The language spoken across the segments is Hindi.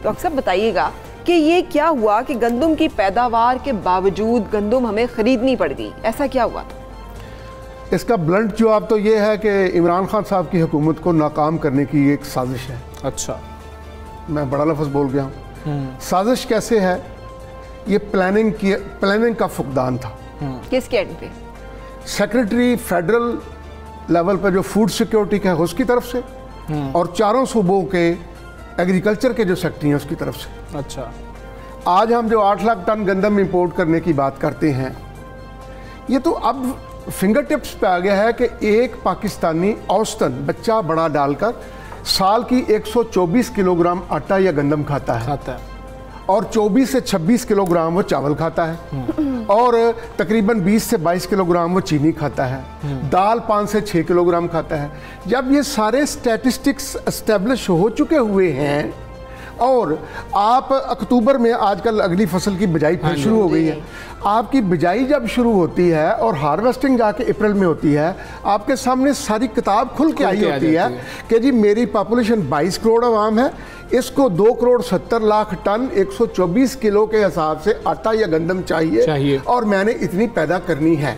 डॉक्टर साहब बताइएगा कि ये क्या हुआ कि गंदम की पैदावार के बावजूद गंदम हमें खरीदनी पड़ गई, ऐसा क्या हुआ? इसका ब्लंट जवाब तो ये है कि इमरान खान साहब की हुकूमत को नाकाम करने की एक साजिश है। अच्छा, मैं बड़ा लफ्ज़ बोल गया हूँ। साजिश कैसे है? ये प्लानिंग का फुकदान था। किसके एंड पे? सेक्रेटरी फेडरल लेवल पर जो फूड सिक्योरिटी का है उसकी तरफ से, और चारों सूबों के एग्रीकल्चर के जो सेक्रेटरी हैं उसकी तरफ से। अच्छा, आज हम जो 8 लाख टन गंदम इंपोर्ट करने की बात करते हैं, ये तो अब फिंगर टिप्स पे आ गया है कि एक पाकिस्तानी औसतन बच्चा बड़ा डालकर साल की 124 किलोग्राम आटा या गंदम खाता है और 24 से 26 किलोग्राम वो चावल खाता है और तकरीबन 20 से 22 किलोग्राम वो चीनी खाता है, दाल 5 से 6 किलोग्राम खाता है। जब ये सारे स्टैटिस्टिक्स एस्टेब्लिश हो चुके हुए हैं और आप अक्टूबर में आजकल अगली फसल की बिजाई फिर शुरू हो गई है, आपकी बिजाई जब शुरू होती है और हार्वेस्टिंग जाके अप्रैल में होती है, आपके सामने सारी किताब खुल के आई होती है कि जी मेरी पॉपुलेशन 22 करोड़ आवाम है, इसको 2 करोड़ 70 लाख टन 124 किलो के हिसाब से आटा या गंदम चाहिए और मैंने इतनी पैदा करनी है।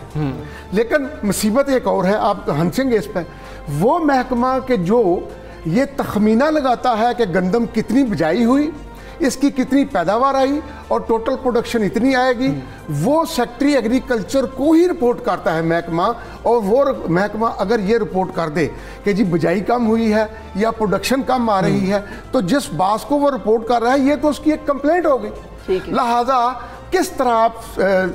लेकिन मुसीबत एक और है, आप हंसेंगे इस पर, वो महकमा के जो ये तखमीना लगाता है कि गंदम कितनी बिजाई हुई, इसकी कितनी पैदावार आई और टोटल प्रोडक्शन इतनी आएगी, वो सेक्रेटरी एग्रीकल्चर को ही रिपोर्ट करता है महकमा। और वो महकमा अगर ये रिपोर्ट कर दे कि जी बिजाई कम हुई है या प्रोडक्शन कम आ रही है, तो जिस बात को वो रिपोर्ट कर रहा है ये तो उसकी एक कंप्लेंट होगी। लिहाजा किस तरह आप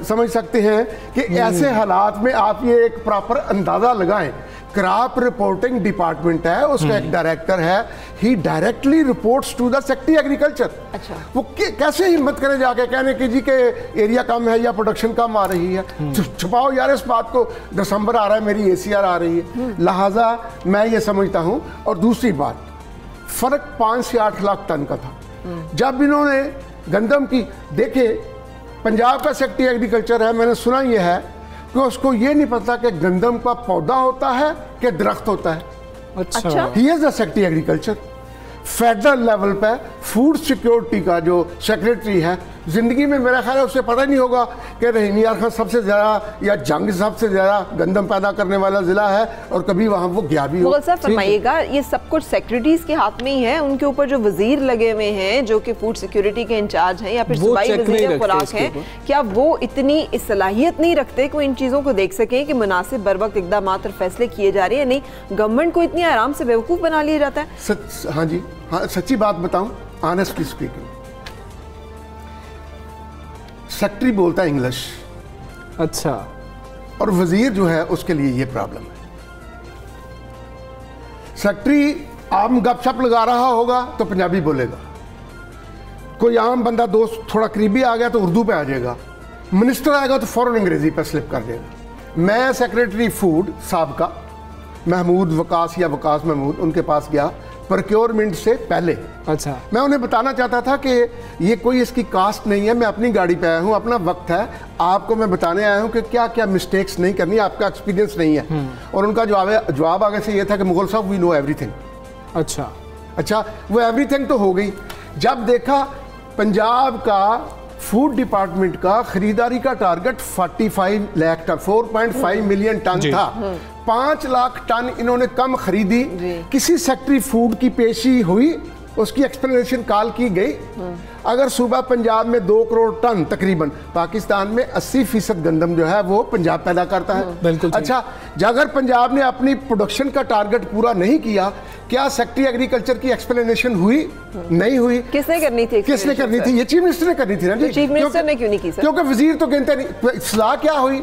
समझ सकते हैं कि ऐसे हालात में आप ये एक प्रॉपर अंदाज़ा लगाएं। क्रॉप रिपोर्टिंग डिपार्टमेंट है, उसका एक डायरेक्टर है, ही directly reports to the secretary agriculture. अच्छा, वो कैसे हिम्मत करें जाके कहने की जी के एरिया कम है या प्रोडक्शन कम आ रही है? छुपाओ यार इस बात को, दिसंबर आ रहा है, मेरी ACR आ रही है। लिहाजा मैं ये समझता हूँ। और दूसरी बात, फर्क 5 से 8 लाख टन का था। जब इन्होंने गंदम की, देखे पंजाब का सेक्रेटरी एग्रीकल्चर है, मैंने सुना यह है कि उसको ये नहीं पता कि गंदम का पौधा होता है कि दरख्त होता है। अच्छा, he is the secretary agriculture. Federal level पे फूड सिक्योरिटी का जो सेक्रेटरी है, जिंदगी में मेरा ख्याल है उसे पता नहीं होगा कि रहीम यार खान सबसे ज़्यादा या जंग सबसे ज़्यादा गंदम पैदा करने वाला ज़िला है और कभी वहाँ वो गया भी हो। मुगल साहब फरमाइएगा, ये सब कुछ सेक्रेटरीज के हाथ में ही है, उनके ऊपर जो वजीर लगे हुए हैं जो कि फूड सिक्योरिटी के इंचार्ज हैं या फिर सूबाई वजीर खुराक हैं, क्या वो इतनी सलाहियत नहीं रखते कि इन चीज़ों को देख सकें कि मुनासिब बर वक्त इकदाम और फैसले किए जा रहे हैं? नहीं, गवर्नमेंट को इतनी आराम से बेवकूफ़ बना लिया जाता है। हाँ जी, हाँ, सच्ची बात बताऊं, ऑनेस्टली स्पीकिंग, सेक्रेटरी बोलता है इंग्लिश, अच्छा, और वजीर जो है उसके लिए ये प्रॉब्लम है। सेक्रेटरी आम गपशप लगा रहा होगा तो पंजाबी बोलेगा, कोई आम बंदा दोस्त थोड़ा करीबी आ गया तो उर्दू पे आ जाएगा, मिनिस्टर आएगा तो फौरन अंग्रेजी पे स्लिप कर देगा। मैं सेक्रेटरी फूड साहब का महमूद वकास या वकास महमूद, उनके पास गया प्रोक्योरमेंट से पहले। अच्छा, मैं उन्हें बताना चाहता था कि ये कोई इसकी कास्ट नहीं है, मैं अपनी गाड़ी पे आया हूँ, अपना वक्त है, आपको मैं बताने आया हूँ कि क्या क्या मिस्टेक्स नहीं करनी, आपका एक्सपीरियंस नहीं है। और उनका जवाब आगे से ये था कि मुगल साहब वी नो एवरीथिंग। अच्छा, वो एवरीथिंग तो हो गई। जब देखा पंजाब का फूड डिपार्टमेंट का खरीदारी का target 45 lakh ton, 4.5 million ton था, 5 लाख टन इन्होंने कम खरीदी। किसी सेक्रेटरी फूड की पेशी हुई, उसकी एक्सप्लेनेशन कॉल की गई। अगर सूबा पंजाब में 2 करोड़ टन तकरीबन, पाकिस्तान में 80% गंदम जो है वो पंजाब पैदा करता है। अच्छा, अगर पंजाब ने अपनी प्रोडक्शन का टारगेट पूरा नहीं किया, क्या सेक्रेटरी एग्रीकल्चर की एक्सप्लेनेशन हुई? नहीं हुई। किसने करनी थी? किसने करनी थी? ये चीफ मिनिस्टर ने करनी थी ना जी। चीफ मिनिस्टर ने क्यों नहीं की सर? क्योंकि वजीर तो कहते नहीं। सलाह क्या हुई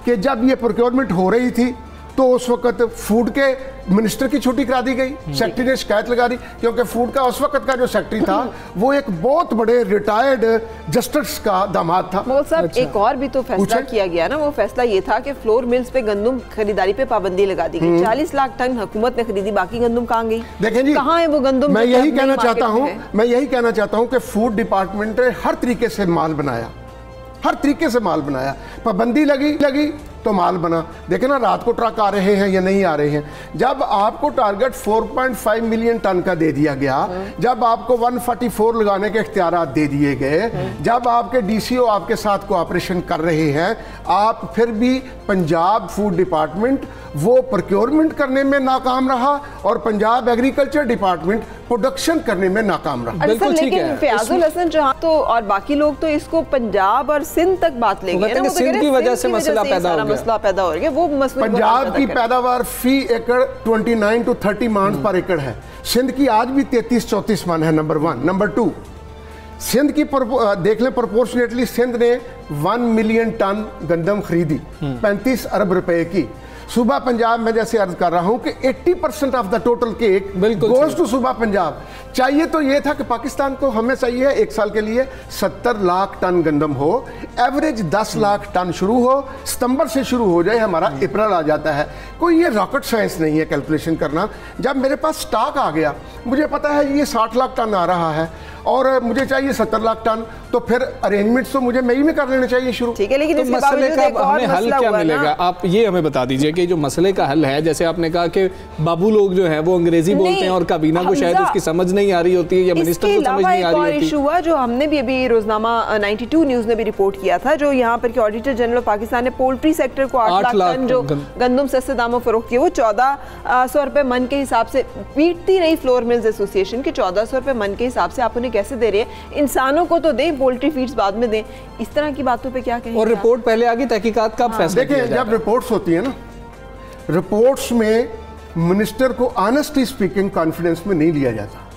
कि जब ये प्रोक्योरमेंट हो रही थी तो उस वक्त फूड के मिनिस्टर की छुट्टी करा दी गई, सेक्रेटरी ने शिकायत लगा दी, क्योंकि फूड का उस वक्त का जो सेक्रेटरी था वो एक बहुत बड़े रिटायर्ड जस्टिस का दामाद था। मोहम्मद साहब, एक और भी तो फैसला किया गया ना, वो फैसला ये था कि फ्लोर मिल्स पे गंदम खरीदारी पे पाबंदी लगा दी गई। 40 लाख टन हुकूमत ने खरीदी, बाकी गंदम कहाँ गई? देखें जी, कहाँ है वो गंदम? मैं यही कहना चाहता हूँ कि फूड डिपार्टमेंट ने हर तरीके से माल बनाया, हर तरीके से माल बनाया, पाबंदी लगी, तो माल बना। देखे ना रात को ट्रक आ रहे हैं या नहीं आ रहे हैं। जब आपको टारगेट 4.5 मिलियन टन का दे दिया गया, जब आपको 144 लगाने के इख्तियारात दे दिए गए, जब आपके डीसीओ आपके साथ कोऑपरेशन कर रहे हैं, आप फिर भी पंजाब फूड डिपार्टमेंट वो प्रोक्योरमेंट करने में नाकाम रहा और पंजाब एग्रीकल्चर डिपार्टमेंट प्रोडक्शन करने में नाकाम रहा। बिल्कुल, लेकिन फयाजुल हसन चौहान तो और बाकी लोग तो इसको पंजाब और सिंध तक बात ले गए ना, सिंध की वजह से मसला पैदा हो गया। वो पंजाब की पैदावार फी एकड़ 29 to 30 मन पर एकड़ है। सिंध की आज भी 33-34 मन है, नंबर 1। नंबर 2, सिंध की देख लें प्रोपोर्शनेटली, सिंध ने 1 मिलियन टन गंदम खरीदी 35 अरब रुपए की। सूबा पंजाब में जैसे अर्ज कर रहा हूं कि 80% of the total cake goes to सूबा पंजाब। चाहिए तो ये था कि पाकिस्तान को हमें चाहिए 1 साल के लिए 70 लाख टन गंदम हो, एवरेज 10 लाख टन शुरू हो, सितंबर से शुरू हो जाए, हमारा अप्रैल आ जाता है। कोई ये रॉकेट साइंस नहीं है कैलकुलेशन करना। जब मेरे पास स्टॉक आ गया, मुझे पता है ये 60 लाख टन आ रहा है और मुझे चाहिए 70 लाख टन, तो फिर अरेंजमेंट्स तो मुझे मई में कर लेने चाहिए शुरू। ठीक है, लेकिन तो मसले का हमें हल क्या मिलेगा? आप ये हमें बता दीजिए कि जो मसले का हल है, जैसे आपने कहा कि बाबू लोग जो है वो अंग्रेजी बोलते हैं और काबीना को शायद उसकी समझ नहीं आ रही होती है या मिनिस्टर को समझ नहीं आ रही होती है। इशू हुआ जो हमने भी अभी रोजनामा 92 न्यूज ने भी रिपोर्ट किया था, जो यहाँ पर के ऑडिटर जनरल ऑफ पाकिस्तान ने पोल्ट्री सेक्टर को 8 लाख टन जो गंदम सस्ते दामों फरोख्त किया, वो 1400 रुपए मन के हिसाब से पीटती रही फ्लोर मिल्स एसोसिएशन के 1400 रुपए मन के हिसाब से आप उन्हें कैसे दे रहे हैं? इंसानों को तो दें, पोल्ट्री फीड्स बाद में दें। इस तरह की बातों पे क्या कहें? और रिपोर्ट पहले आगे तहकीकात का फैसला देखिए, जब रिपोर्ट्स होती है ना, रिपोर्ट्स में मिनिस्टर को ऑनेस्टली स्पीकिंग कॉन्फिडेंस में नहीं लिया जाता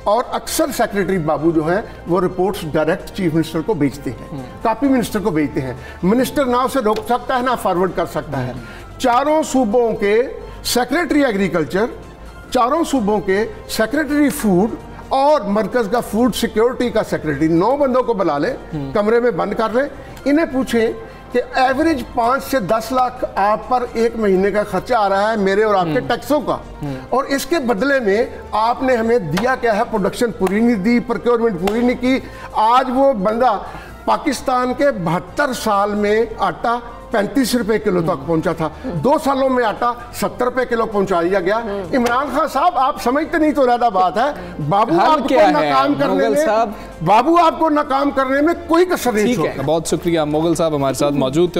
और अक्सर सेक्रेटरी बाबू जो हैं वो रिपोर्ट्स डायरेक्ट चीफ मिनिस्टर को भेजते हैं, कॉपी मिनिस्टर को भेजते हैं। मिनिस्टर ना उसे रोक सकता है ना फॉरवर्ड कर सकता है। चारों सूबों के सेक्रेटरी एग्रीकल्चर, चारों सूबों के सेक्रेटरी फूड और मरकज का फूड सिक्योरिटी का सेक्रेटरी 9 बंदों को बुला ले, कमरे में बंद कर ले, इन्हें पूछें कि एवरेज 5 से 10 लाख आप पर 1 महीने का खर्चा आ रहा है मेरे और आपके टैक्सों का, और इसके बदले में आपने हमें दिया क्या है? प्रोडक्शन पूरी नहीं दी, प्रोक्योरमेंट पूरी नहीं की। आज वो बंदा पाकिस्तान के 72 साल में आटा 35 रुपए किलो तक पहुंचा था, 2 सालों में आटा 70 रुपए किलो पहुंचा दिया गया। इमरान खान साहब, आप समझते नहीं तो ज्यादा बात है। बाबू आपको नाकाम करने में, बाबू आपको नाकाम करने में कोई कसर नहीं छोड़ा। बहुत शुक्रिया, मोगल साहब हमारे साथ मौजूद थे।